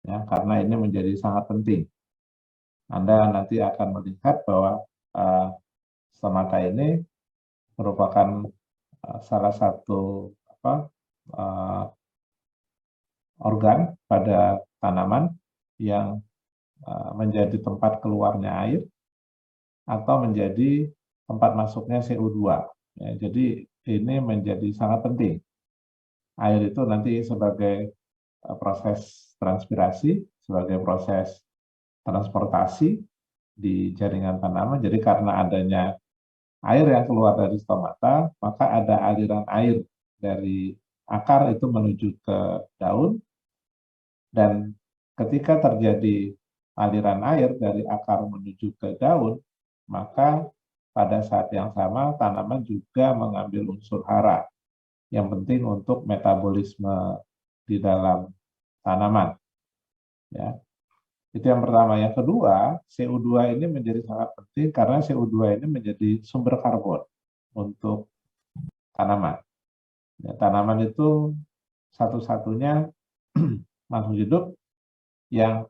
ya, karena ini menjadi sangat penting. Anda nanti akan melihat bahwa stomata ini merupakan salah satu organ pada tanaman yang menjadi tempat keluarnya air atau menjadi tempat masuknya CO2. Ya, jadi ini menjadi sangat penting. Air itu nanti sebagai proses transpirasi, sebagai proses transportasi di jaringan tanaman. Jadi karena adanya air yang keluar dari stomata, maka ada aliran air dari akar itu menuju ke daun, dan ketika terjadi aliran air dari akar menuju ke daun, maka pada saat yang sama tanaman juga mengambil unsur hara yang penting untuk metabolisme di dalam tanaman. Ya. Itu yang pertama. Yang kedua, CO2 ini menjadi sangat penting karena CO2 ini menjadi sumber karbon untuk tanaman. Ya, tanaman itu satu-satunya makhluk hidup yang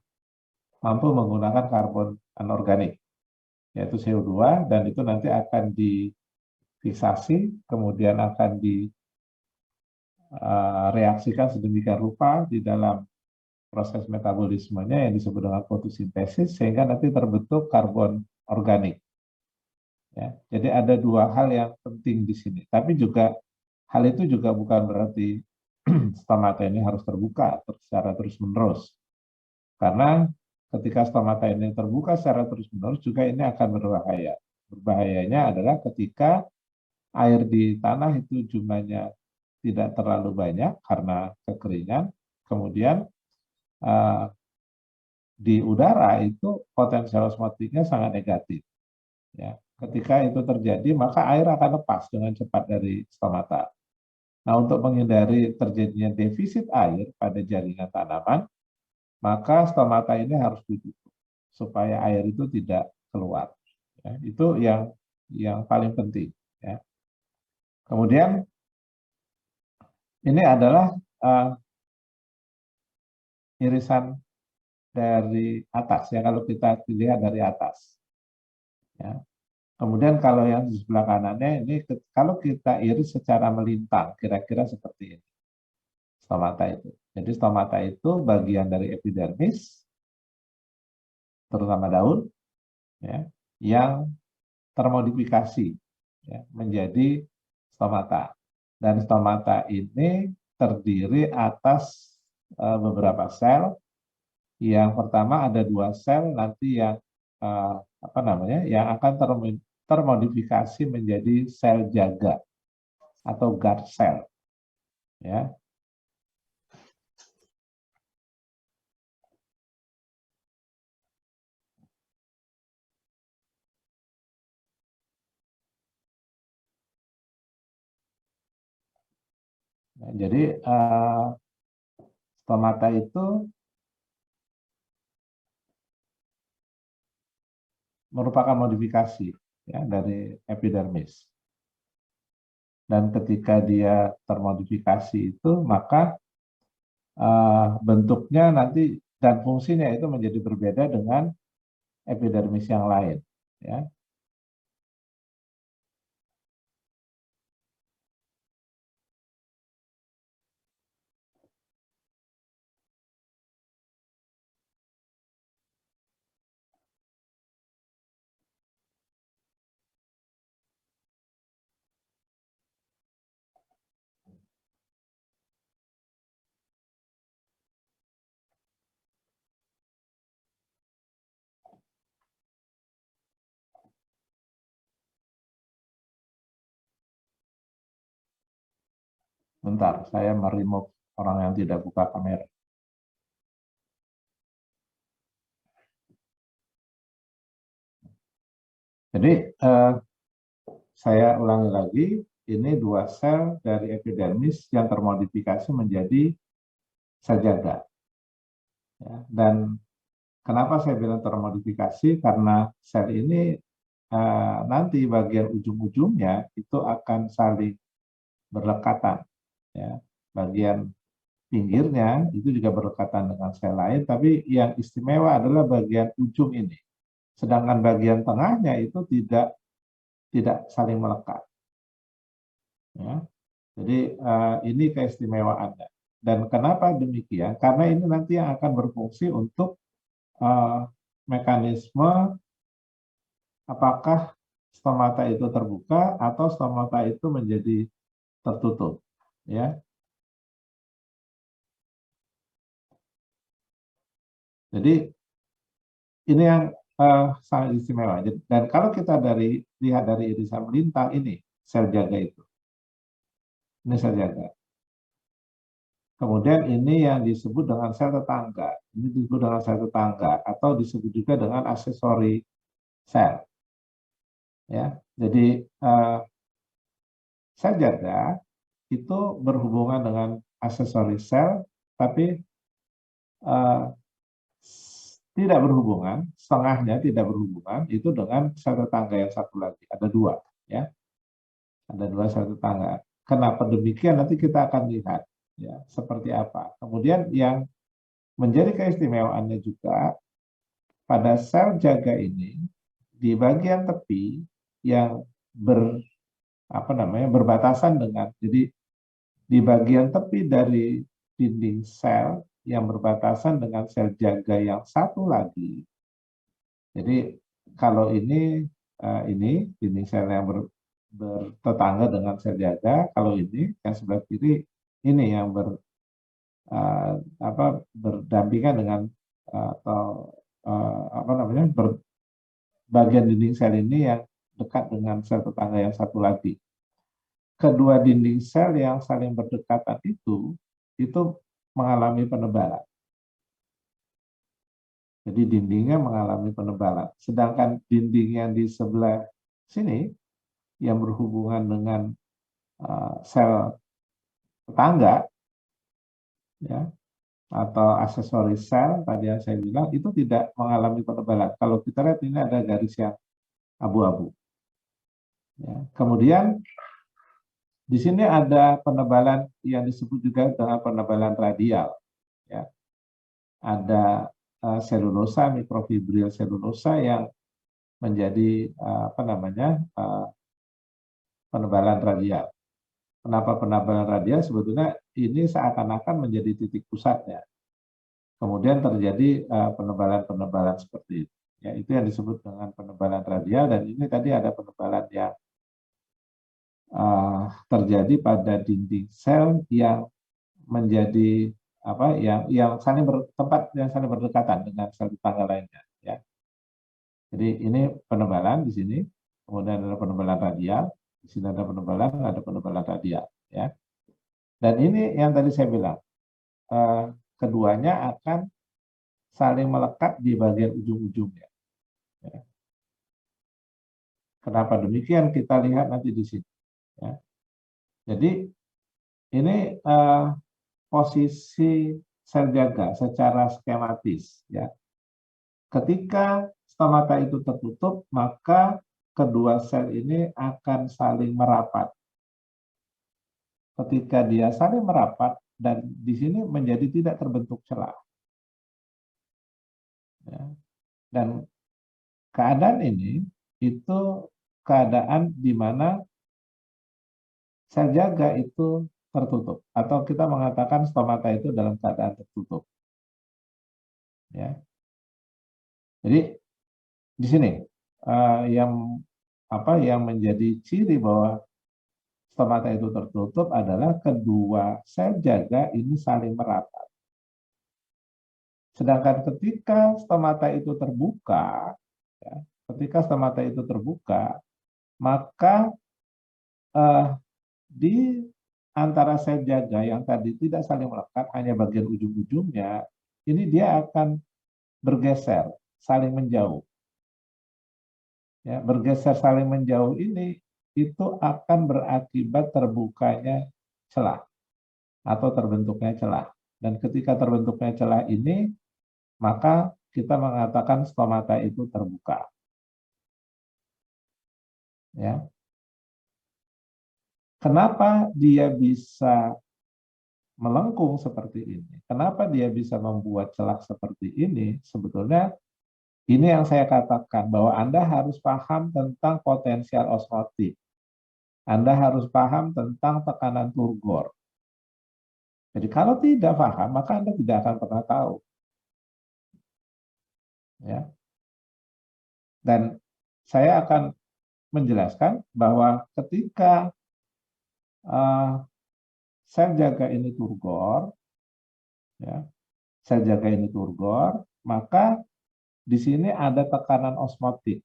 mampu menggunakan karbon anorganik, yaitu CO2, dan itu nanti akan difiksasi, kemudian akan direaksikan sedemikian rupa di dalam proses metabolismenya yang disebut dengan fotosintesis, sehingga nanti terbentuk karbon organik. Ya, jadi ada dua hal yang penting di sini. Tapi juga hal itu juga bukan berarti stomata ini harus terbuka secara terus-menerus. Karena ketika stomata ini terbuka secara terus-menerus juga ini akan berbahaya. Berbahayanya adalah ketika air di tanah itu jumlahnya tidak terlalu banyak karena kekeringan, kemudian di udara itu potensial osmotiknya sangat negatif. Ya, ketika itu terjadi, maka air akan lepas dengan cepat dari stomata. Nah, untuk menghindari terjadinya defisit air pada jaringan tanaman, maka stomata ini harus ditutup supaya air itu tidak keluar. Ya, itu yang paling penting. Ya. Kemudian ini adalah irisan dari atas, ya, kalau kita lihat dari atas. Ya. Kemudian kalau yang di sebelah kanannya ini, kalau kita iris secara melintang, kira-kira seperti ini, stomata itu. Jadi stomata itu bagian dari epidermis, terutama daun, ya, yang termodifikasi ya, menjadi stomata. Dan stomata ini terdiri atas beberapa sel. Yang pertama ada 2 sel nanti yang yang akan termodifikasi menjadi sel jaga atau guard cell. Ya. Nah, jadi stomata itu merupakan modifikasi ya, dari epidermis. Dan ketika dia termodifikasi itu, maka bentuknya nanti dan fungsinya itu menjadi berbeda dengan epidermis yang lain. Ya. Bentar, saya meremove orang yang tidak buka kamera. Jadi saya ulangi lagi, ini 2 sel dari epidermis yang termodifikasi menjadi sel jaga. Ya, dan kenapa saya bilang termodifikasi? Karena sel ini nanti bagian ujung-ujungnya itu akan saling berlekatan. Ya, bagian pinggirnya itu juga berdekatan dengan sel lain, tapi yang istimewa adalah bagian ujung ini. Sedangkan bagian tengahnya itu tidak saling melekat. Ya. Jadi ini keistimewaannya. Dan kenapa demikian? Karena ini nanti yang akan berfungsi untuk mekanisme apakah stomata itu terbuka atau stomata itu menjadi tertutup. Ya. Jadi ini yang sangat istimewa. Dan kalau kita lihat dari irisan melintang ini sel jaga itu, ini sel jaga. Kemudian ini yang disebut dengan sel tetangga, ini disebut dengan sel tetangga atau disebut juga dengan aksesori sel. Ya, jadi sel jaga itu berhubungan dengan aksesori sel, tapi tidak berhubungan, setengahnya tidak berhubungan itu dengan sel tetangga yang satu lagi. Ada dua, ya. Ada dua sel tetangga. Kenapa demikian? Nanti kita akan lihat, ya, seperti apa. Kemudian yang menjadi keistimewaannya juga pada sel jaga ini di bagian tepi yang berbatasan dengan, jadi di bagian tepi dari dinding sel yang berbatasan dengan sel jaga yang satu lagi. Jadi kalau ini dinding sel yang bertetangga dengan sel jaga, kalau ini yang sebelah kiri ini yang berdampingan dengan atau bagian dinding sel ini yang dekat dengan sel tetangga yang satu lagi. Kedua dinding sel yang saling berdekatan itu mengalami penebalan. Jadi dindingnya mengalami penebalan. Sedangkan dinding yang di sebelah sini yang berhubungan dengan sel tetangga, ya, atau aksesoris sel tadi yang saya bilang itu tidak mengalami penebalan. Kalau kita lihat ini ada garis yang abu-abu. Ya. Kemudian di sini ada penebalan yang disebut juga dengan penebalan radial. Ya. Ada selulosa, mikrofibril selulosa yang menjadi penebalan radial. Kenapa penebalan radial? Sebetulnya ini seakan-akan menjadi titik pusatnya. Kemudian terjadi penebalan-penebalan seperti itu. Ya, itu yang disebut dengan penebalan radial, dan ini tadi ada penebalan yang terjadi pada dinding sel yang menjadi yang saling berdekatan dengan sel tetangga lainnya. Ya. Jadi ini penebalan di sini, kemudian ada penebalan radial, di sini ada penebalan radial. Ya. Dan ini yang tadi saya bilang, keduanya akan saling melekat di bagian ujung-ujungnya. Ya. Kenapa demikian? Kita lihat nanti di sini. Ya. Jadi ini posisi sel jaga secara skematis. Ya. Ketika stomata itu tertutup, maka kedua sel ini akan saling merapat. Ketika dia saling merapat, dan di sini menjadi tidak terbentuk celah. Ya. Dan keadaan ini itu keadaan di mana sel jaga itu tertutup, atau kita mengatakan stomata itu dalam keadaan tertutup. Ya. Jadi di sini yang menjadi ciri bahwa stomata itu tertutup adalah kedua sel jaga ini saling merapat. Sedangkan ketika stomata itu terbuka, ya, maka di antara sel jaga yang tadi tidak saling melekat, hanya bagian ujung-ujungnya, ini dia akan bergeser, saling menjauh. Ya, bergeser saling menjauh ini itu akan berakibat terbukanya celah atau terbentuknya celah. Dan ketika terbentuknya celah ini, maka kita mengatakan stomata itu terbuka. Ya. Kenapa dia bisa melengkung seperti ini. Kenapa dia bisa membuat celah seperti ini? Sebetulnya ini yang saya katakan bahwa Anda harus paham tentang potensial osmotik. Anda harus paham tentang tekanan turgor. Jadi kalau tidak paham, maka Anda tidak akan pernah tahu. Ya. Dan saya akan menjelaskan bahwa ketika sel jaga ini turgor, ya, sel jaga ini turgor, maka di sini ada tekanan osmotik.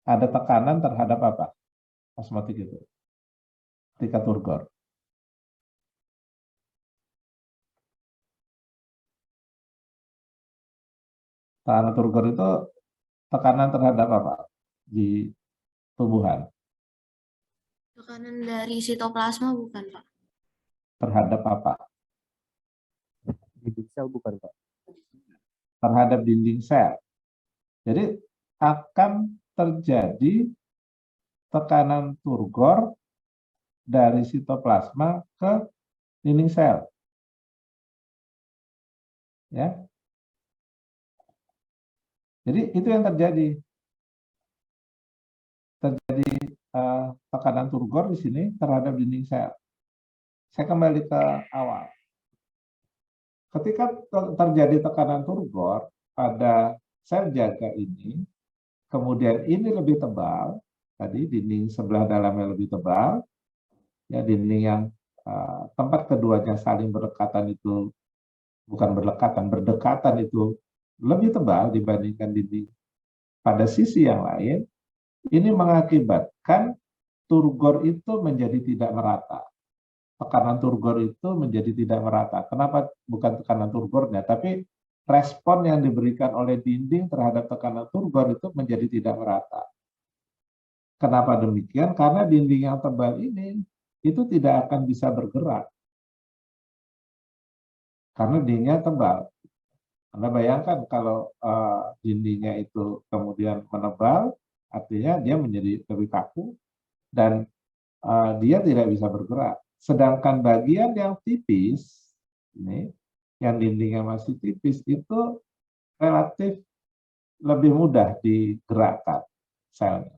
Ada tekanan terhadap apa? Osmotik itu. Ketika turgor. Tekanan turgor itu tekanan terhadap apa? Di tubuhan. Tekanan dari sitoplasma bukan, Pak? Terhadap apa? Dinding sel bukan, Pak? Terhadap dinding sel. Jadi akan terjadi tekanan turgor dari sitoplasma ke dinding sel. Ya. Jadi itu yang terjadi. Terjadi tekanan turgor di sini terhadap dinding sel. Saya kembali ke awal. Ketika terjadi tekanan turgor pada sel jaga ini, kemudian ini lebih tebal, tadi dinding sebelah dalamnya lebih tebal, ya dinding yang tempat keduanya saling berdekatan itu, bukan berdekatan itu lebih tebal dibandingkan dinding pada sisi yang lain, ini mengakibatkan turgor itu menjadi tidak merata. Tekanan turgor itu menjadi tidak merata. Kenapa bukan tekanan turgornya, tapi respon yang diberikan oleh dinding terhadap tekanan turgor itu menjadi tidak merata. Kenapa demikian? Karena dinding yang tebal ini itu tidak akan bisa bergerak. Karena dindingnya tebal. Anda bayangkan kalau dindingnya itu kemudian menebal, artinya dia menjadi lebih kaku dan dia tidak bisa bergerak. Sedangkan bagian yang tipis, ini, yang dindingnya masih tipis, itu relatif lebih mudah digerakkan selnya.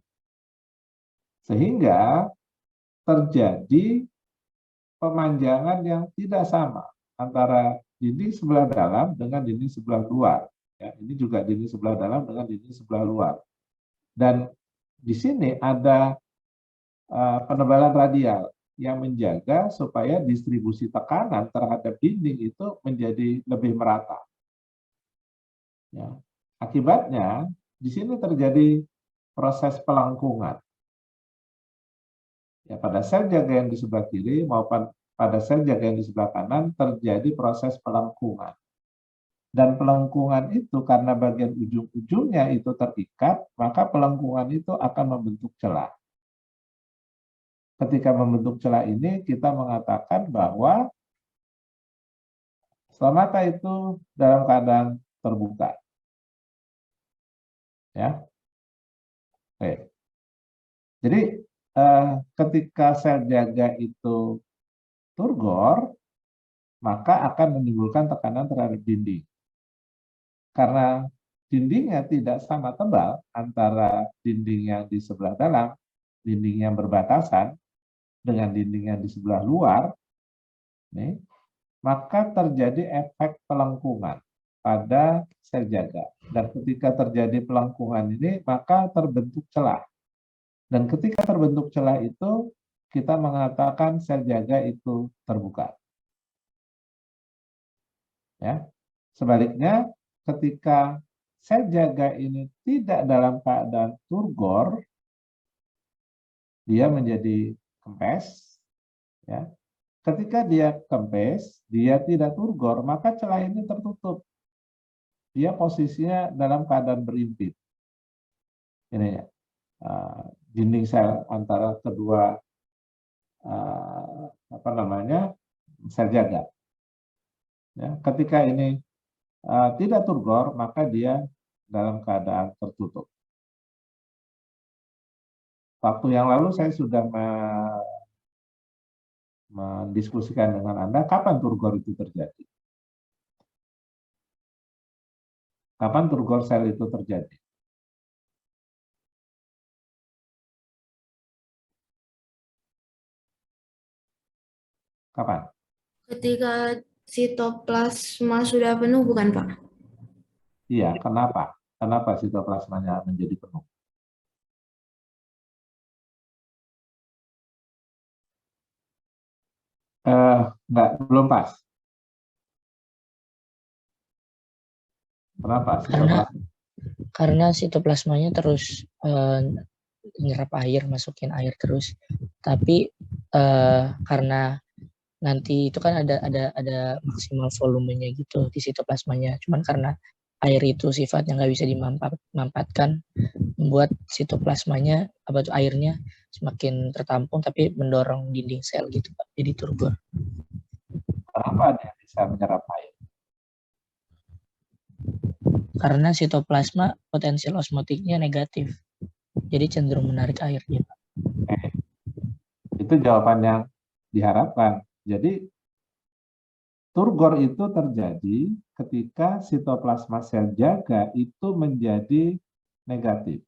Sehingga terjadi pemanjangan yang tidak sama antara dinding sebelah dalam dengan dinding sebelah luar. Ya, ini juga dinding sebelah dalam dengan dinding sebelah luar. Dan di sini ada penebalan radial yang menjaga supaya distribusi tekanan terhadap dinding itu menjadi lebih merata. Ya. Akibatnya di sini terjadi proses pelengkungan. Ya, pada sel jaga yang di sebelah kiri maupun pada sel jaga yang di sebelah kanan terjadi proses pelengkungan. Dan pelengkungan itu karena bagian ujung-ujungnya itu terikat, maka pelengkungan itu akan membentuk celah. Ketika membentuk celah ini, kita mengatakan bahwa stomata itu dalam keadaan terbuka. Ya. Oke. Jadi ketika sel jaga itu turgor, maka akan menimbulkan tekanan terhadap dinding. Karena dindingnya tidak sama tebal antara dinding yang di sebelah dalam, dinding yang berbatasan, dengan dinding yang di sebelah luar, nih, maka terjadi efek pelengkungan pada sel jaga. Dan ketika terjadi pelengkungan ini, maka terbentuk celah. Dan ketika terbentuk celah itu, kita mengatakan sel jaga itu terbuka. Ya. Sebaliknya, ketika sel jaga ini tidak dalam keadaan turgor, dia menjadi kempes. Ya. Ketika dia kempes, dia tidak turgor, maka celah ini tertutup. Dia posisinya dalam keadaan berimpit. Ini ya. Dinding sel antara kedua sel jaga. Ya, ketika ini tidak turgor, maka dia dalam keadaan tertutup. Waktu yang lalu saya sudah mendiskusikan dengan Anda kapan turgor itu terjadi. Kapan turgor sel itu terjadi? Kapan? Ketika sitoplasma sudah penuh, bukan Pak? Iya, kenapa? Kenapa sitoplasmanya menjadi penuh? Enggak, belum pas. Kenapa Karena sitoplasma? sitoplasmanya terus nyerap air, masukin air terus. Tapi karena nanti itu kan ada maksimal volumenya gitu di sitoplasmanya. Cuman karena air itu sifatnya nggak bisa dimanfaatkan, membuat sitoplasmanya airnya semakin tertampung tapi mendorong dinding sel gitu Pak. Jadi turgor. Kenapa dia bisa menyerap air? Karena sitoplasma potensial osmotiknya negatif. Jadi cenderung menarik airnya Pak. Itu jawaban yang diharapkan. Jadi turgor itu terjadi ketika sitoplasma sel jaga itu menjadi negatif.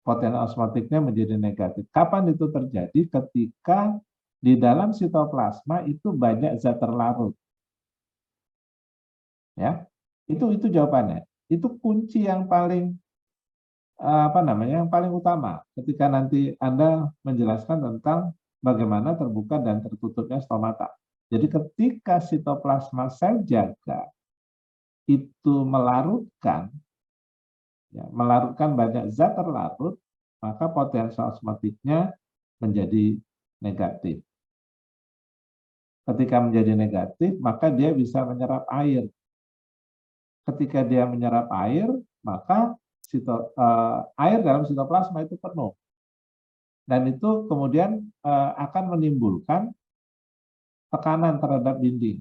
Potensial osmotiknya menjadi negatif. Kapan itu terjadi? Ketika di dalam sitoplasma itu banyak zat terlarut. Ya, itu jawabannya. Itu kunci yang paling yang paling utama ketika nanti Anda menjelaskan tentang bagaimana terbuka dan tertutupnya stomata. Jadi ketika sitoplasma sel jaga itu melarutkan banyak zat terlarut, maka potensial osmotiknya menjadi negatif. Ketika menjadi negatif, maka dia bisa menyerap air. Ketika dia menyerap air, maka air dalam sitoplasma itu penuh. Dan itu kemudian akan menimbulkan tekanan terhadap dinding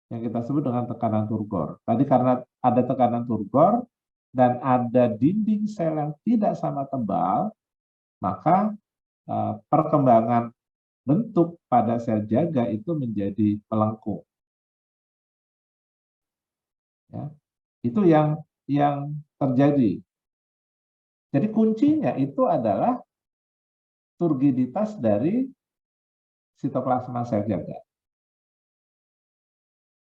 yang kita sebut dengan tekanan turgor. Tadi karena ada tekanan turgor dan ada dinding sel yang tidak sama tebal, maka perkembangan bentuk pada sel jaga itu menjadi melengkung. Ya, itu yang terjadi. Jadi kuncinya itu adalah turgiditas dari sitoplasma sel jaga.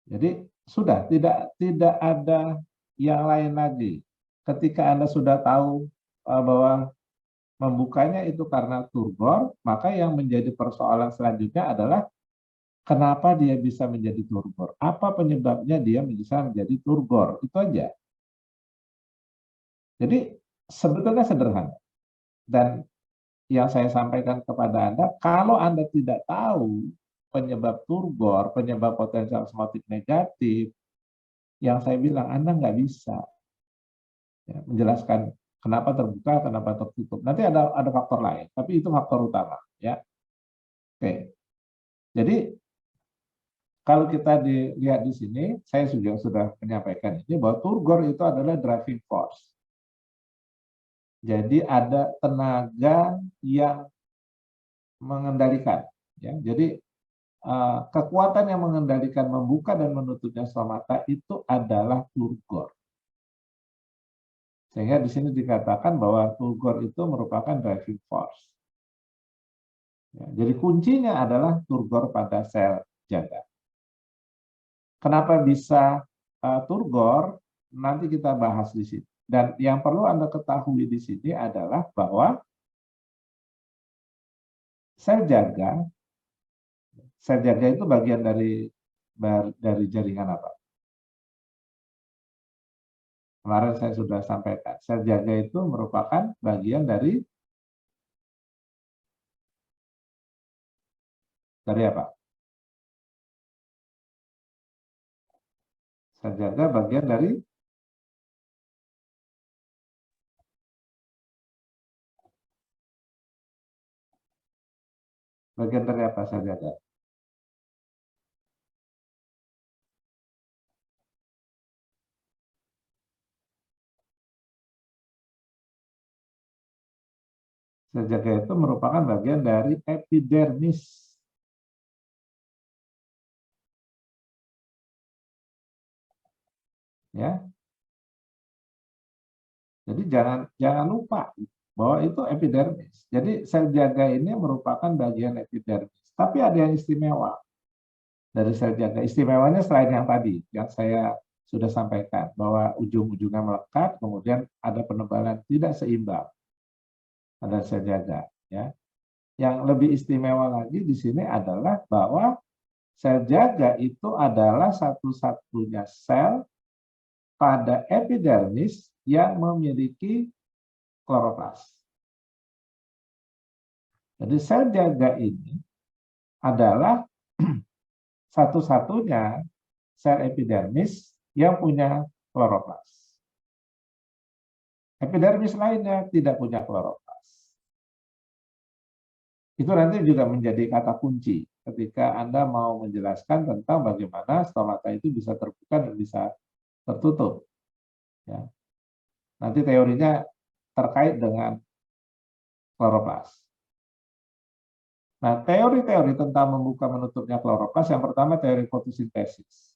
Jadi sudah tidak ada yang lain lagi. Ketika Anda sudah tahu bahwa membukanya itu karena turgor, maka yang menjadi persoalan selanjutnya adalah kenapa dia bisa menjadi turgor? Apa penyebabnya dia bisa menjadi turgor? Itu aja. Jadi sebetulnya sederhana. Dan yang saya sampaikan kepada Anda, kalau Anda tidak tahu penyebab turgor, penyebab potensial osmotik negatif, yang saya bilang Anda nggak bisa menjelaskan kenapa terbuka, kenapa tertutup. Nanti ada faktor lain, tapi itu faktor utama. Ya, oke. Jadi kalau kita dilihat di sini, saya juga sudah menyampaikan ini bahwa turgor itu adalah driving force. Jadi ada tenaga yang mengendalikan. Ya, jadi kekuatan yang mengendalikan membuka dan menutupnya stomata itu adalah turgor. Sehingga di sini dikatakan bahwa turgor itu merupakan driving force. Ya, jadi kuncinya adalah turgor pada sel jaga. Kenapa bisa turgor? Nanti kita bahas di sini. Dan yang perlu Anda ketahui di sini adalah bahwa sel jaga itu bagian dari jaringan apa? Kemarin saya sudah sampaikan, sel jaga itu merupakan bagian dari apa? Sel jaga bagian dari apa sel jaga? Sel jaga itu merupakan bagian dari epidermis. Ya. Jadi jangan lupa bahwa itu epidermis. Jadi sel jaga ini merupakan bagian epidermis. Tapi ada yang istimewa dari sel jaga. Istimewanya selain yang tadi yang saya sudah sampaikan, bahwa ujung-ujungnya melekat, kemudian ada penebalan tidak seimbang pada sel jaga. Ya. Yang lebih istimewa lagi di sini adalah bahwa sel jaga itu adalah satu-satunya sel pada epidermis yang memiliki kloroplas. Jadi sel jaga ini adalah satu-satunya sel epidermis yang punya kloroplas. Epidermis lainnya tidak punya kloroplas. Itu nanti juga menjadi kata kunci ketika Anda mau menjelaskan tentang bagaimana stomata itu bisa terbuka dan bisa tertutup. Ya. Nanti teorinya terkait dengan kloroplas. Nah, teori-teori tentang membuka menutupnya kloroplas, yang pertama teori fotosintesis.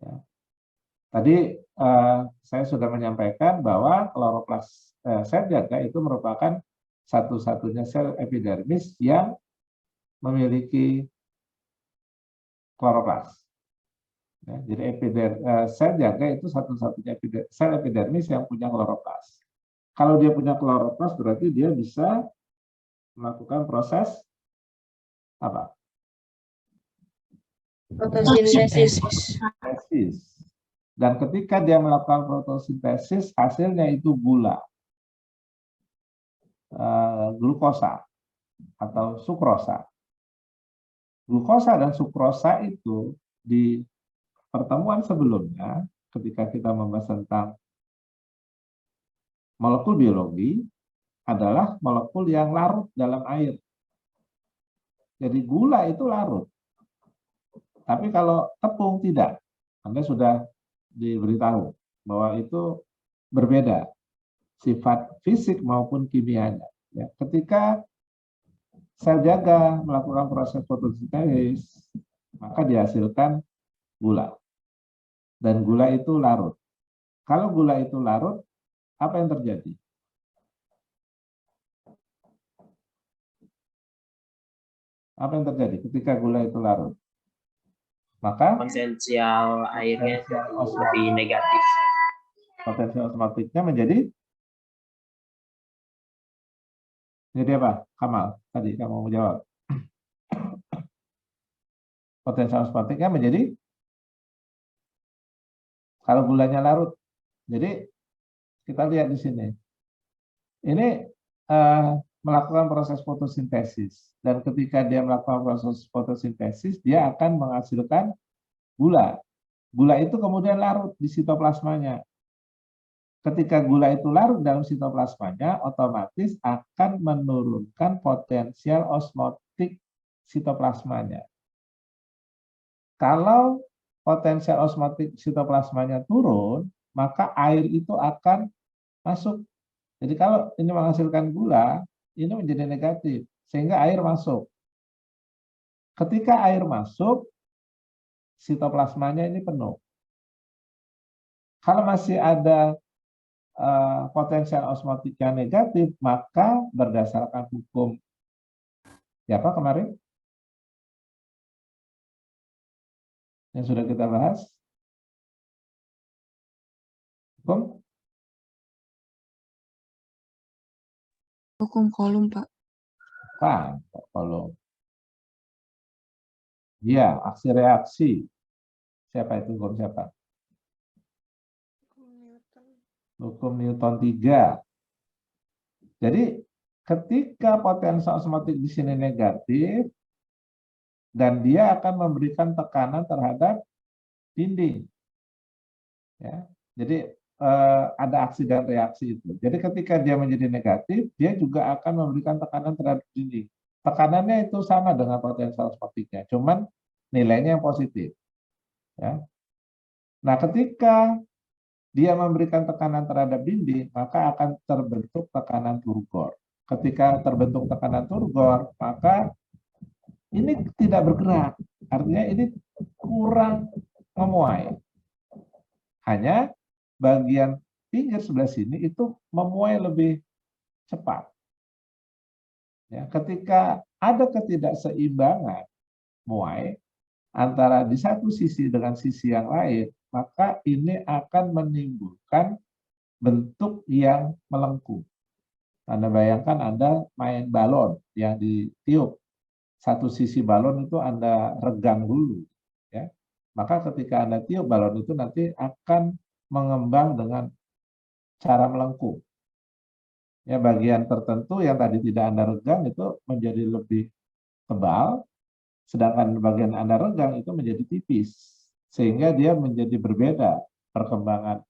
Ya. Tadi saya sudah menyampaikan bahwa kloroplas sel jaga itu merupakan satu-satunya sel epidermis yang memiliki kloroplas. Ya, jadi sel jaga itu satu-satunya sel epidermis yang punya kloroplas. Kalau dia punya kloroplas berarti dia bisa melakukan proses apa? Fotosintesis. Fotosintesis. Dan ketika dia melakukan fotosintesis, hasilnya itu gula, glukosa atau sukrosa. Glukosa dan sukrosa itu di pertemuan sebelumnya, ketika kita membahas tentang molekul biologi, adalah molekul yang larut dalam air. Jadi gula itu larut. Tapi kalau tepung tidak. Anda sudah diberitahu bahwa itu berbeda sifat fisik maupun kimianya. Ya, ketika sel jaga melakukan proses fotosintesis, maka dihasilkan gula. Dan gula itu larut. Kalau gula itu larut, apa yang terjadi? Apa yang terjadi ketika gula itu larut? Maka Potensial airnya lebih negatif. Potensial osmotiknya menjadi apa? Kamal, tadi kamu mau jawab. Potensial osmotiknya menjadi kalau gulanya larut. Jadi kita lihat di sini. Ini melakukan proses fotosintesis, dan ketika dia melakukan proses fotosintesis, dia akan menghasilkan gula. Gula itu kemudian larut di sitoplasmanya. Ketika gula itu larut dalam sitoplasmanya, otomatis akan menurunkan potensial osmotik sitoplasmanya. Kalau potensial osmotik sitoplasmanya turun, maka air itu akan masuk. Jadi kalau ini menghasilkan gula, ini menjadi negatif, sehingga air masuk. Ketika air masuk, sitoplasmanya ini penuh. Kalau masih ada potensial osmotiknya negatif, maka berdasarkan hukum siapa kemarin yang sudah kita bahas, Hukum kolom, Pak. Kolom. Iya, aksi reaksi. Siapa itu hukum siapa? Hukum Newton 3. Jadi ketika potensial osmotik di sini negatif, dan dia akan memberikan tekanan terhadap dinding. Ya, jadi ada aksi dan reaksi itu. Jadi ketika dia menjadi negatif, dia juga akan memberikan tekanan terhadap dinding. Tekanannya itu sama dengan potensial osmotiknya, cuman nilainya yang positif. Ya. Nah, ketika dia memberikan tekanan terhadap dinding, maka akan terbentuk tekanan turgor. Ketika terbentuk tekanan turgor, maka ini tidak bergerak. Artinya ini kurang memuai. Hanya bagian pinggir sebelah sini itu memuai lebih cepat. Ya, ketika ada ketidakseimbangan muai antara di satu sisi dengan sisi yang lain, maka ini akan menimbulkan bentuk yang melengkung. Anda bayangkan Anda main balon yang ditiup. Satu sisi balon itu Anda regang dulu. Ya. Maka ketika Anda tiup balon itu nanti akan mengembang dengan cara melengkung. Ya, bagian tertentu yang tadi tidak Anda regang itu menjadi lebih tebal, sedangkan bagian Anda regang itu menjadi tipis, sehingga dia menjadi berbeda perkembangan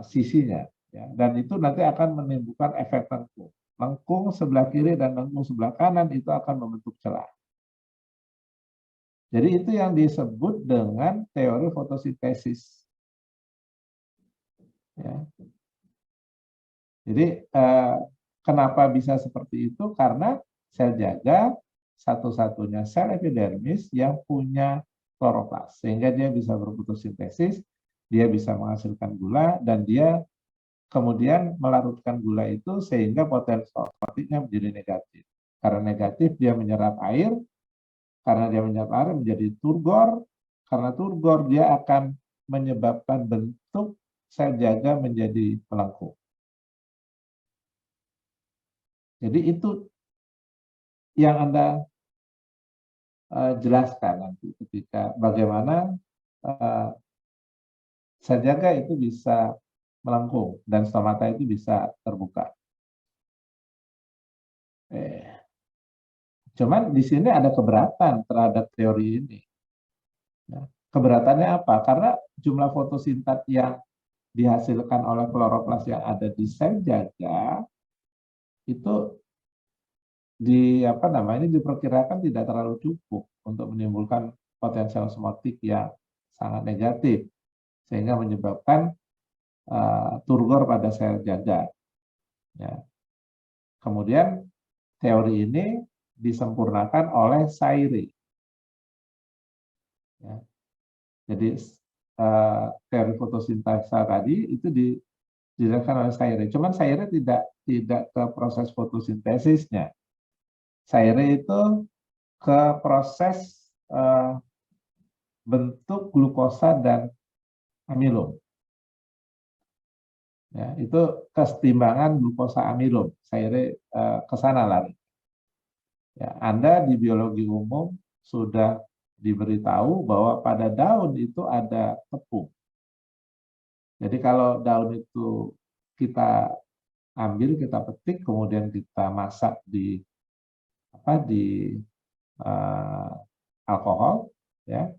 sisinya. Ya. Dan itu nanti akan menimbulkan efek lengkung. Lengkung sebelah kiri dan lengkung sebelah kanan itu akan membentuk celah. Jadi itu yang disebut dengan teori fotosintesis. Ya. Jadi kenapa bisa seperti itu? Karena sel jaga satu-satunya sel epidermis yang punya kloroplas, sehingga dia bisa berfotosintesis, dia bisa menghasilkan gula, dan dia kemudian melarutkan gula itu sehingga potensi osmotiknya menjadi negatif. Karena negatif dia menyerap air, karena dia menyerap air menjadi turgor, karena turgor dia akan menyebabkan bentuk sel jaga menjadi melengkung. Jadi itu yang Anda jelaskan nanti ketika bagaimana sel jaga itu bisa melengkung dan stomata itu bisa terbuka. Cuman di sini ada keberatan terhadap teori ini. Ya. Keberatannya apa? Karena jumlah fotosintat yang dihasilkan oleh kloroplas yang ada di sel jaga itu diperkirakan tidak terlalu cukup untuk menimbulkan potensial osmotik yang sangat negatif, sehingga menyebabkan turgor pada sel jaga. Ya. Kemudian teori ini disempurnakan oleh Sayre. Ya. Jadi teori fotosintesa tadi itu dijelaskan oleh Sayre. Cuman Sayre tidak ke proses fotosintesisnya. Sayre itu ke proses bentuk glukosa dan amilum. Ya, itu kesetimbangan glukosa amilum. Sayre ke sana lari. Ya, Anda di biologi umum sudah diberitahu bahwa pada daun itu ada tepung. Jadi kalau daun itu kita ambil, kita petik, kemudian kita masak di alkohol, ya,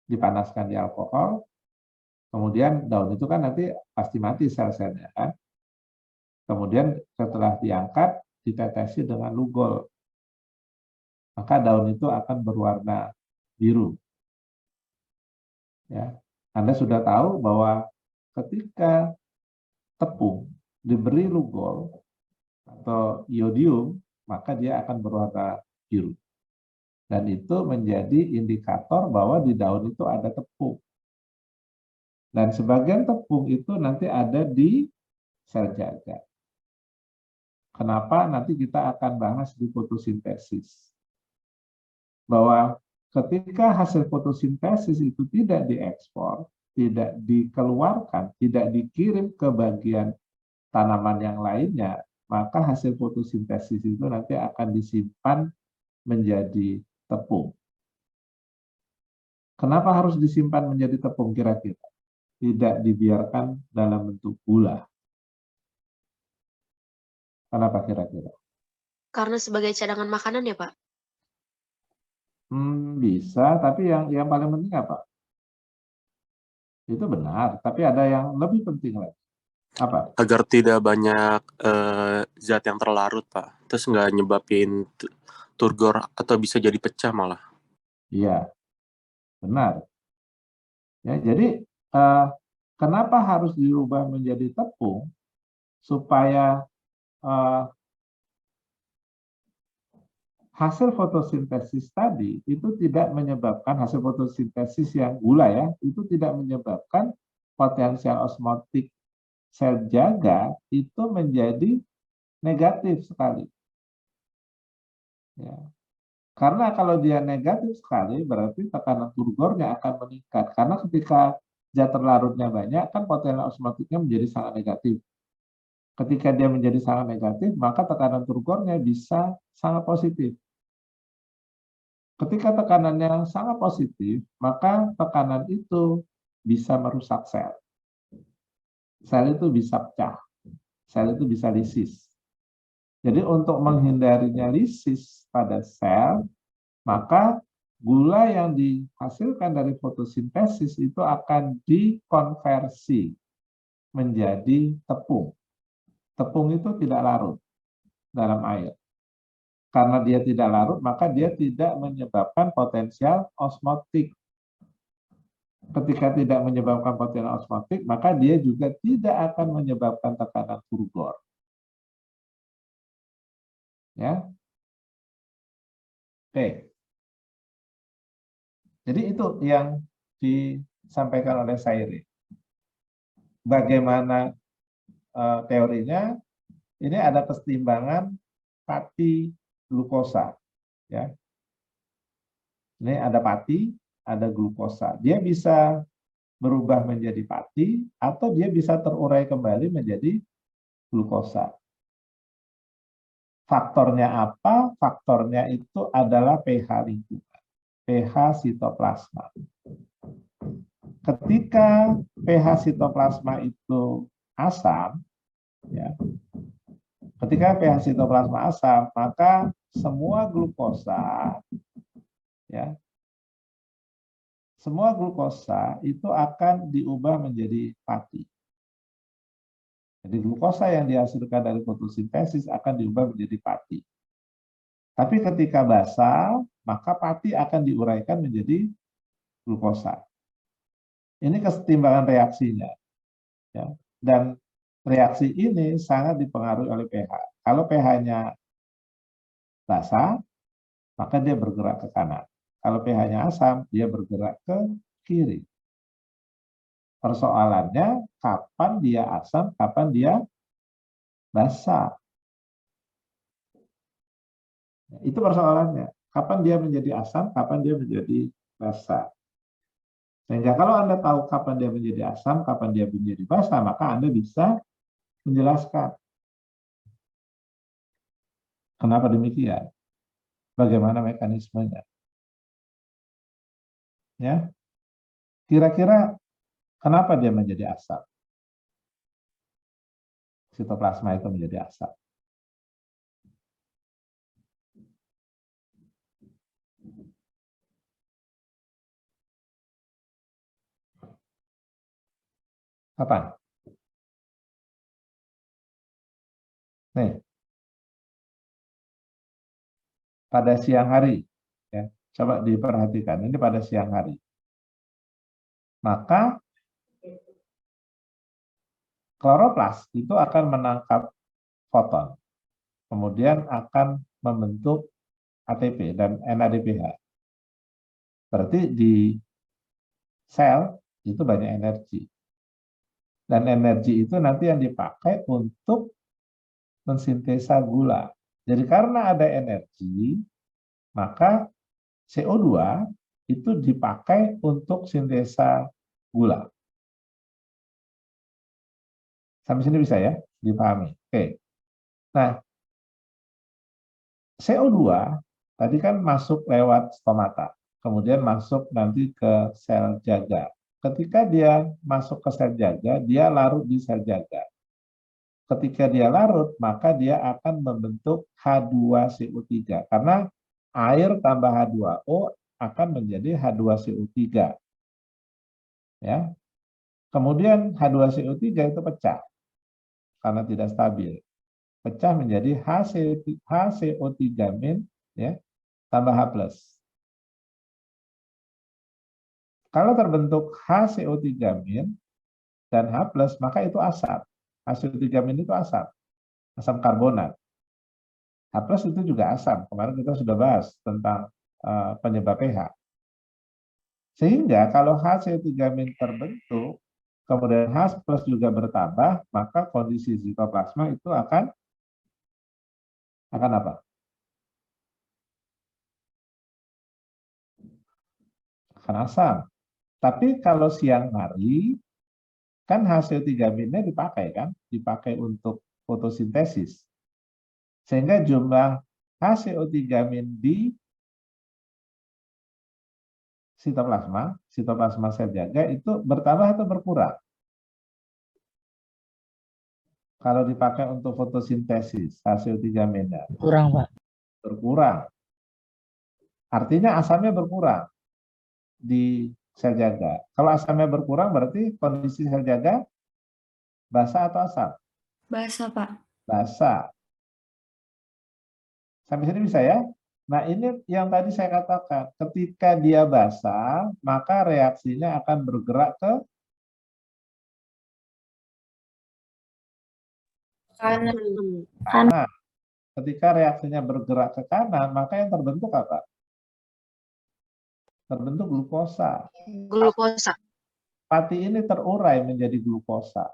dipanaskan di alkohol, kemudian daun itu kan nanti pasti mati sel-selnya, kan? Kemudian setelah diangkat, ditetesi dengan lugol, maka daun itu akan berwarna biru. Ya, Anda sudah tahu bahwa ketika tepung diberi lugol atau iodium, maka dia akan berwarna biru. Dan itu menjadi indikator bahwa di daun itu ada tepung. Dan sebagian tepung itu nanti ada di sel jaga. Kenapa? Nanti kita akan bahas di fotosintesis. Bahwa ketika hasil fotosintesis itu tidak diekspor, tidak dikeluarkan, tidak dikirim ke bagian tanaman yang lainnya, maka hasil fotosintesis itu nanti akan disimpan menjadi tepung. Kenapa harus disimpan menjadi tepung kira-kira? Tidak dibiarkan dalam bentuk gula. Kenapa kira-kira? Karena sebagai cadangan makanan ya, Pak? Bisa, tapi yang paling penting apa? Itu benar, tapi ada yang lebih penting lagi. Apa? Agar tidak banyak zat yang terlarut, Pak. Terus nggak nyebabin turgor atau bisa jadi pecah malah. Iya, benar. Ya, jadi kenapa harus dirubah menjadi tepung? Supaya hasil fotosintesis tadi itu tidak menyebabkan, hasil fotosintesis yang gula ya, itu tidak menyebabkan potensial osmotik sel jaga itu menjadi negatif sekali. Ya. Karena kalau dia negatif sekali, berarti tekanan turgornya akan meningkat. Karena ketika zat terlarutnya banyak, kan potensial osmotiknya menjadi sangat negatif. Ketika dia menjadi sangat negatif, maka tekanan turgornya bisa sangat positif. Ketika tekanannya sangat positif, maka tekanan itu bisa merusak sel. Sel itu bisa pecah. Sel itu bisa lisis. Jadi untuk menghindarinya lisis pada sel, maka gula yang dihasilkan dari fotosintesis itu akan dikonversi menjadi tepung. Tepung itu tidak larut dalam air. Karena dia tidak larut, maka dia tidak menyebabkan potensial osmotik. Ketika tidak menyebabkan potensial osmotik, maka dia juga tidak akan menyebabkan tekanan turgor. Ya. Oke. Jadi itu yang disampaikan oleh Sairi. Bagaimana teorinya? Ini ada kesetimbangan pati glukosa. Ya. Ini ada pati, ada glukosa. Dia bisa berubah menjadi pati atau dia bisa terurai kembali menjadi glukosa. Faktornya apa? Faktornya itu adalah pH lingkungan, pH sitoplasma. Ketika pH sitoplasma itu asam, ya, ketika pH sitoplasma asam, maka semua glukosa, ya, semua glukosa itu akan diubah menjadi pati. Jadi glukosa yang dihasilkan dari fotosintesis akan diubah menjadi pati. Tapi ketika basah, maka pati akan diuraikan menjadi glukosa. Ini kesetimbangan reaksinya. Ya. Dan reaksi ini sangat dipengaruhi oleh pH. Kalau pH-nya basah, maka dia bergerak ke kanan. Kalau pH-nya asam, dia bergerak ke kiri. Persoalannya kapan dia asam, kapan dia basah. Itu persoalannya. Kapan dia menjadi asam, kapan dia menjadi basah. Sehingga kalau Anda tahu kapan dia menjadi asam, kapan dia menjadi basah, maka Anda bisa menjelaskan kenapa demikian, bagaimana mekanismenya. Ya, kira-kira kenapa dia menjadi asam? Sitoplasma itu menjadi asam. Kapan? Nih, pada siang hari. Ya, coba diperhatikan, ini pada siang hari. Maka kloroplas itu akan menangkap foton, kemudian akan membentuk ATP dan NADPH. Berarti di sel itu banyak energi. Dan energi itu nanti yang dipakai untuk mensintesa gula. Jadi karena ada energi, maka CO2 itu dipakai untuk sintesa gula. Sampai sini bisa ya dipahami. Oke. Nah, CO2 tadi kan masuk lewat stomata, kemudian masuk nanti ke sel jaga. Ketika dia masuk ke sel jaga, dia larut di sel jaga. Ketika dia larut, maka dia akan membentuk H2CO3 karena air tambah H2O akan menjadi H2CO3. Ya. Kemudian H2CO3 itu pecah karena tidak stabil. Pecah menjadi HCO3- ya, tambah H+. Kalau terbentuk HCO3- dan H+, maka itu asam. HCO3- itu asam, asam karbonat. H+ itu juga asam. Kemarin kita sudah bahas tentang penyebab pH. Sehingga kalau HCO3- terbentuk, kemudian H plus juga bertambah, maka kondisi sitoplasma itu akan apa? Akan asam. Tapi kalau siang hari, kan hasil 3-aminnya dipakai kan? Dipakai untuk fotosintesis. Sehingga jumlah HCO3- di sitoplasma sel jaga itu bertambah atau berkurang? Kalau dipakai untuk fotosintesis, HCO3-nya Kurang, Pak. berkurang. Artinya asamnya berkurang di sel jaga. Kalau asamnya berkurang berarti kondisi sel jaga basah atau asam? Basah, Pak. Basah. Sampai sini bisa ya? Nah, ini yang tadi saya katakan, ketika dia basah, maka reaksinya akan bergerak ke Kanan. kanan. Ketika reaksinya bergerak ke kanan, maka yang terbentuk apa? Terbentuk glukosa. Glukosa. Pati ini terurai menjadi glukosa.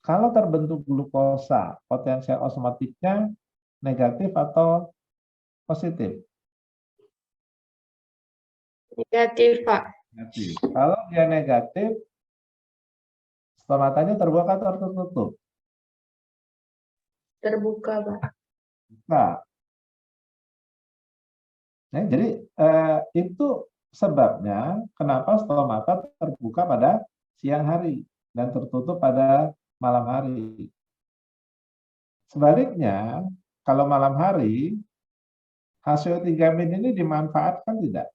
Kalau terbentuk glukosa, potensial osmotiknya negatif atau positif? Negatif, Pak. Negatif. Kalau dia negatif, stomatanya terbuka atau tertutup? Terbuka, Pak. Nah, jadi itu sebabnya kenapa stomata terbuka pada siang hari dan tertutup pada malam hari. Sebaliknya, kalau malam hari, HCO3- ini dimanfaatkan tidak?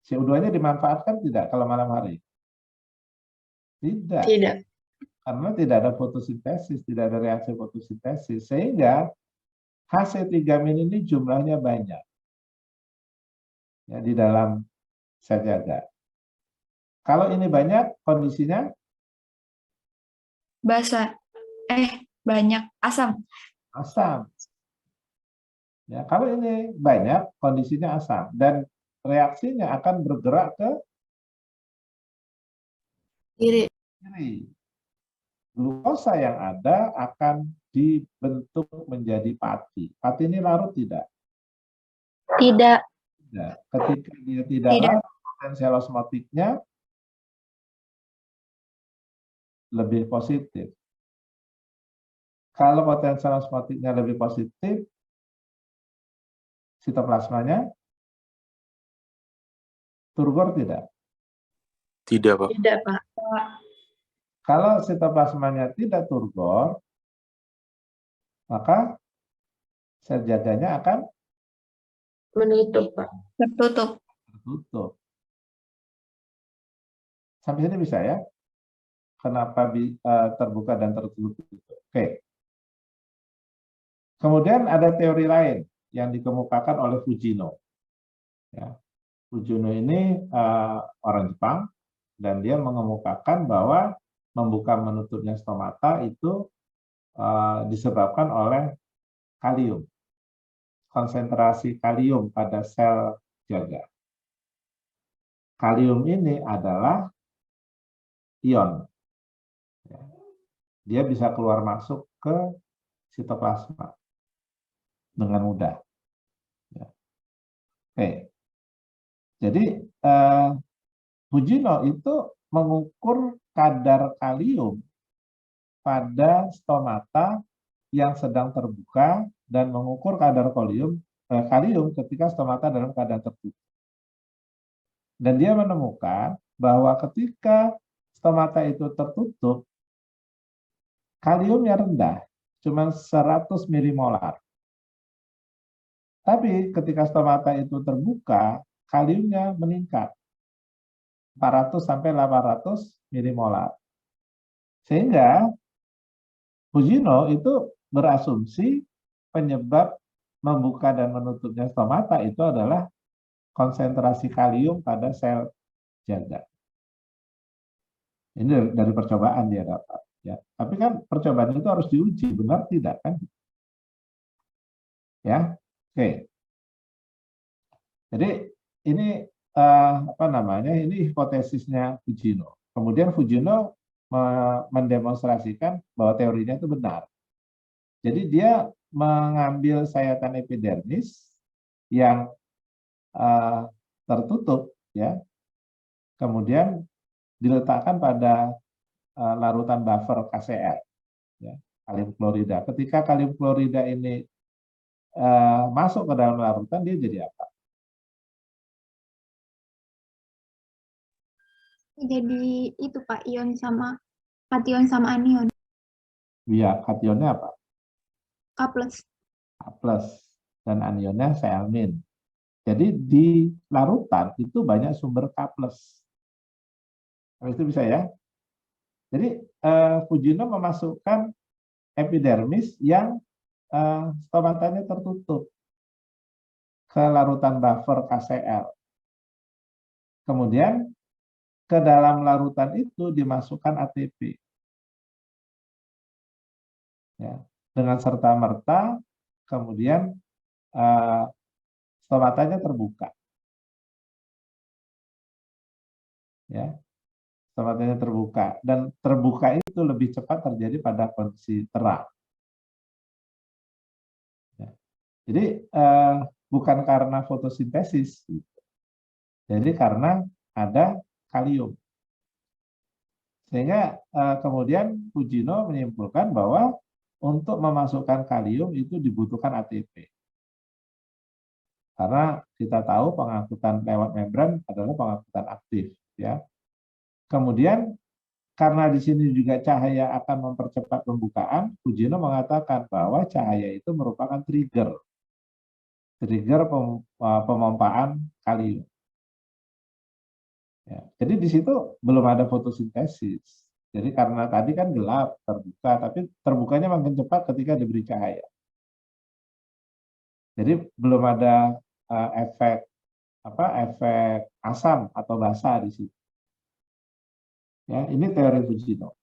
CO2-nya dimanfaatkan tidak kalau malam hari? Tidak. Tidak. Karena tidak ada fotosintesis, tidak ada reaksi fotosintesis. Sehingga HC3- ini jumlahnya banyak ya, di dalam sel jaga. Kalau ini banyak, kondisinya Basah. Banyak. Asam. asam. Ya, kalau ini banyak, kondisinya asam. Dan reaksinya akan bergerak ke Kiri. kiri. Glukosa yang ada akan dibentuk menjadi pati. Pati ini larut tidak? Tidak. Tidak. Ketika dia tidak Tidak. larut, potensial osmotiknya lebih positif. Kalau potensial osmotiknya lebih positif, sitoplasmanya turgor tidak? Tidak, Pak. Tidak, Pak. Kalau sitoplasmanya tidak turgor, maka sel jaganya akan Menutup, Pak. Tertutup. tertutup. Sampai sini bisa ya? Kenapa terbuka dan tertutup? Oke. Kemudian ada teori lain yang dikemukakan oleh Fujino. Ya. Fujino ini orang Jepang dan dia mengemukakan bahwa membuka menutupnya stomata itu disebabkan oleh kalium. Konsentrasi kalium pada sel jaga. Kalium ini adalah ion. Dia bisa keluar masuk ke sitoplasma dengan mudah. Ya. Oke. Jadi Fujino itu mengukur kadar kalium pada stomata yang sedang terbuka dan mengukur kadar kalium ketika stomata dalam keadaan tertutup. Dan dia menemukan bahwa ketika stomata itu tertutup, kaliumnya rendah, cuma 100 milimolar. Tapi ketika stomata itu terbuka, kaliumnya meningkat 400 sampai 800 milimolar. Sehingga Fujino itu berasumsi penyebab membuka dan menutupnya stomata itu adalah konsentrasi kalium pada sel jaga. Ini dari percobaan dia dapat. Ya. Tapi kan percobaan itu harus diuji, benar tidak kan? Ya, oke. Jadi ini apa namanya? Ini hipotesisnya Fujino. Kemudian Fujino mendemonstrasikan bahwa teorinya itu benar. Jadi dia mengambil sayatan epidermis yang tertutup, ya, kemudian diletakkan pada larutan buffer KCl, ya, kalium klorida. Ketika kalium klorida ini masuk ke dalam larutan, dia jadi apa? Jadi itu Pak, ion sama kation sama anion, Ya, kationnya apa? K+. H+, dan anionnya Cl-. Jadi di larutan itu banyak sumber K+. Itu bisa ya. Jadi Fujino memasukkan epidermis yang stomatanya tertutup ke larutan buffer KCl. Kemudian ke dalam larutan itu dimasukkan ATP. Ya, dengan serta-merta kemudian stomatanya terbuka. Ya, stomatanya terbuka, dan terbuka itu lebih cepat terjadi pada kondisi terang. Ya. Jadi bukan karena fotosintesis, jadi karena ada kalium. Sehingga kemudian Fujino menyimpulkan bahwa untuk memasukkan kalium itu dibutuhkan ATP. Karena kita tahu pengangkutan lewat membran adalah pengangkutan aktif, ya. Kemudian karena di sini juga cahaya akan mempercepat pembukaan, Fujino mengatakan bahwa cahaya itu merupakan trigger pemompaan kalium. Ya, jadi di situ belum ada fotosintesis. Jadi karena tadi kan gelap, terbuka, tapi terbukanya makin cepat ketika diberi cahaya. Jadi belum ada efek asam atau basa di situ. Ya, ini teori Fujino.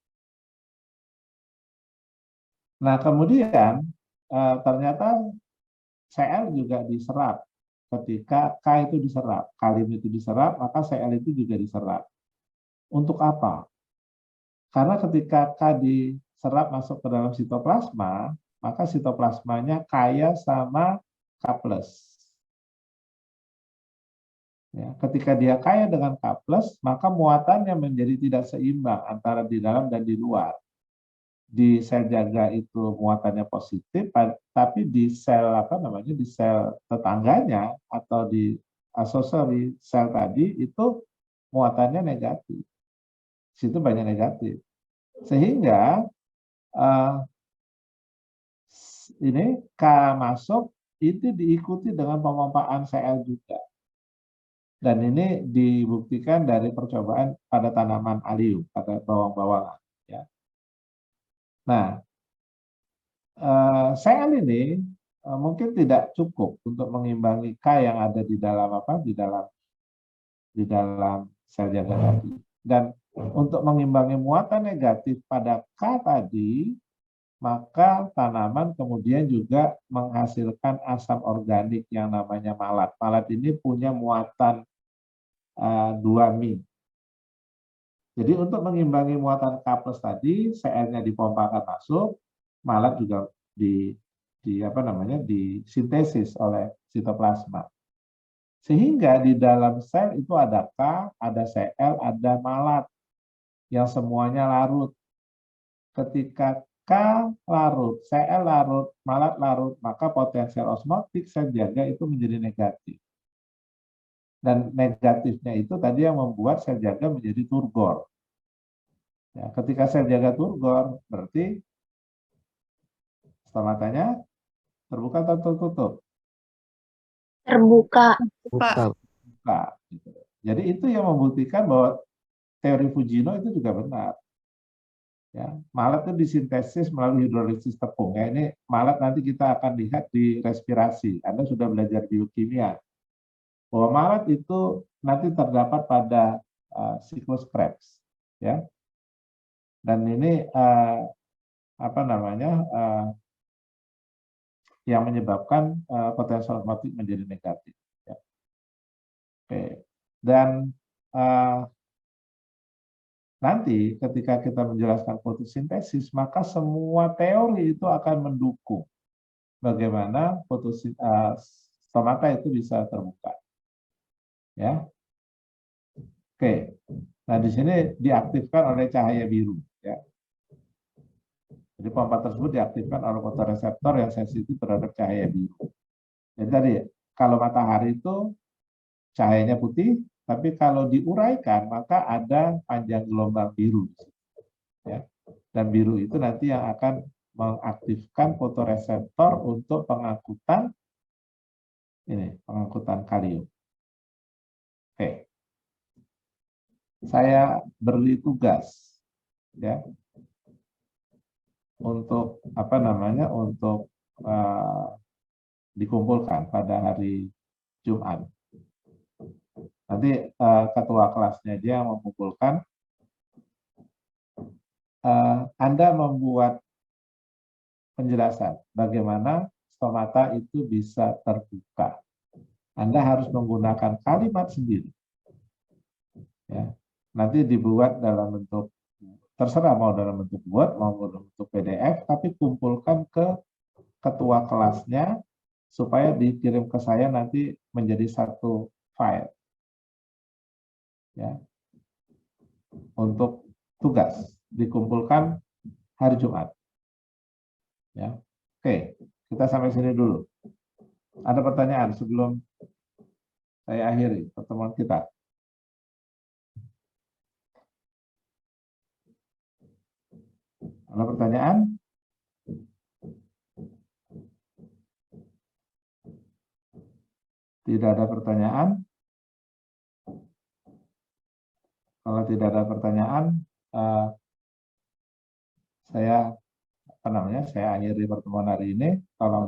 Nah, kemudian ternyata Cl juga diserap. Ketika K itu diserap, kalium itu diserap, maka Cl itu juga diserap. Untuk apa? Karena ketika K diserap masuk ke dalam sitoplasma, maka sitoplasmanya kaya sama K+. Ya, ketika dia kaya dengan K+, maka muatannya menjadi tidak seimbang antara di dalam dan di luar. Di sel jaga itu muatannya positif, tapi di sel di sel tetangganya atau di aksesori sel tadi itu muatannya negatif. Situ banyak negatif. Sehingga ini K masuk itu diikuti dengan pemompaan Cl juga. Dan ini dibuktikan dari percobaan pada tanaman alium, pada bawang-bawangan. Ya. Nah, Cl ini mungkin tidak cukup untuk mengimbangi K yang ada di dalam di dalam sel jaga tadi. Dan untuk mengimbangi muatan negatif pada K tadi, maka tanaman kemudian juga menghasilkan asam organik yang namanya malat. Malat ini punya muatan 2-min. Jadi untuk mengimbangi muatan K+ tadi, Cl-nya dipompakan masuk, malat juga disintesis oleh sitoplasma. Sehingga di dalam sel itu ada K, ada Cl, ada malat yang semuanya larut. Ketika K larut, Cl larut, malat larut, maka potensial osmotik sel jaga itu menjadi negatif. Dan negatifnya itu tadi yang membuat sel jaga menjadi turgor. Ya, ketika sel jaga turgor, berarti stomatanya terbuka atau tertutup? Terbuka. Terbuka. Gitu. Jadi itu yang membuktikan bahwa teori Fujino itu juga benar. Ya, malat itu disintesis melalui hidrolisis tepung. Ya, ini malat nanti kita akan lihat di respirasi. Anda sudah belajar biokimia. Bahwa malat itu nanti terdapat pada siklus Krebs, ya. Dan ini yang menyebabkan potensial osmotik menjadi negatif. Ya. Dan nanti ketika kita menjelaskan fotosintesis, maka semua teori itu akan mendukung bagaimana stomata itu bisa terbuka. Ya. Oke. Nah, di sini diaktifkan oleh cahaya biru, ya. Jadi pompa tersebut diaktifkan oleh fotoreseptor yang sensitif terhadap cahaya biru. Jadi tadi kalau matahari itu cahayanya putih, tapi kalau diuraikan maka ada panjang gelombang biru, ya. Dan biru itu nanti yang akan mengaktifkan fotoreseptor untuk pengangkutan kalium. Oke. Saya beri tugas, ya, untuk untuk dikumpulkan pada hari Jumat. Nanti ketua kelasnya dia yang mengumpulkan. Anda membuat penjelasan bagaimana stomata itu bisa terbuka. Anda harus menggunakan kalimat sendiri. Ya. Nanti dibuat dalam bentuk, terserah mau dalam bentuk Word, mau dalam bentuk PDF, tapi kumpulkan ke ketua kelasnya supaya dikirim ke saya nanti menjadi satu file. Ya. Untuk tugas dikumpulkan hari Jumat. Ya. Oke, kita sampai sini dulu. Ada pertanyaan sebelum saya akhiri pertemuan kita? Ada pertanyaan? Tidak ada pertanyaan? Kalau tidak ada pertanyaan, saya akhiri pertemuan hari ini. Tolong